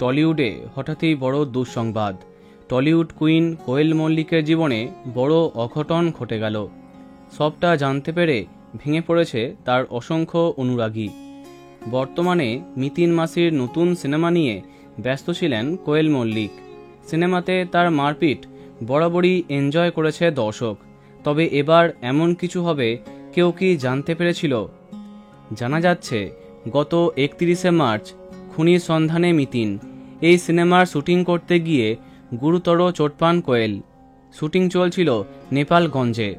টলিউডে হঠাৎই বড় দুঃসংবাদ। টলিউড কুইন কোয়েল মল্লিকের জীবনে বড় অঘটন ঘটে গেল। সবটা জানতে পেরে ভেঙে পড়েছে তার অসংখ্য অনুরাগী। বর্তমানে মিতিন মাসির নতুন সিনেমা নিয়ে ব্যস্ত ছিলেন কোয়েল মল্লিক। সিনেমাতে তার মারপিট বরাবরই এনজয় করেছে দর্শক। তবে এবার এমন কিছু হবে কেউ কি জানতে পেরেছিল? জানা যাচ্ছে গত 31শে মার্চ খুনির সন্ধানে মিতিন এই সিনেমার শুটিং করতে গিয়ে গুরুতর চোট পান কোয়েল। শুটিং চলছিল নেপালগঞ্জে।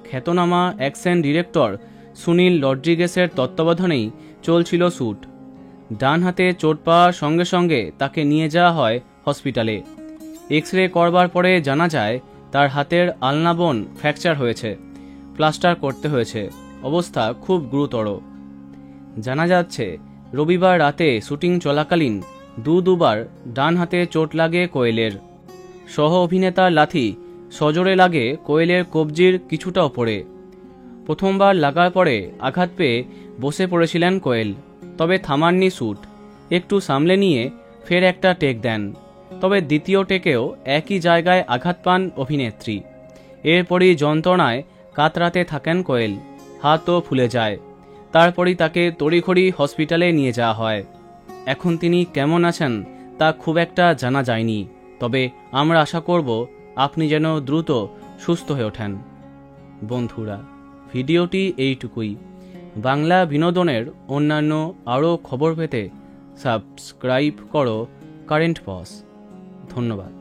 খ্যাতনামা অ্যাকশন ডিরেক্টর সুনীল রড্রিগেসের তত্ত্বাবধানেই চলছিল শ্যুট। ডান হাতে চোট পাওয়ার সঙ্গে সঙ্গে তাকে নিয়ে যাওয়া হয় হসপিটালে। এক্স রে করবার পরে জানা যায় তার হাতের আলনাবন ফ্র্যাকচার হয়েছে, প্লাস্টার করতে হয়েছে, অবস্থা খুব গুরুতর। জানা যাচ্ছে রবিবার রাতে শুটিং চলাকালীন দুবার ডান হাতে চোট লাগে কোয়েলের। সহ অভিনেতার লাথি সজোরে লাগে কোয়েলের কবজির কিছুটা ওপরে। প্রথমবার লাগার পরে আঘাত পেয়ে বসে পড়েছিলেন কোয়েল, তবে থামাননি শ্যুট। একটু সামলে নিয়ে ফের একটা টেক দেন, তবে দ্বিতীয় টেকেও একই জায়গায় আঘাত পান অভিনেত্রী। এরপরই যন্ত্রণায় কাতরাতে থাকেন কোয়েল, হাতও ফুলে যায়। তারপরই তাকে তড়িঘড়ি হসপিটালে নিয়ে যাওয়া হয়। এখন তিনি কেমন আছেন তা খুব একটা জানা যায়নি, তবে আমরা আশা করব আপনি যেন দ্রুত সুস্থ হয়ে ওঠেন। বন্ধুরা, ভিডিওটি এইটুকুই। বাংলা বিনোদনের অন্যান্য আরও খবর পেতে সাবস্ক্রাইব করো কারেন্ট পজ। ধন্যবাদ।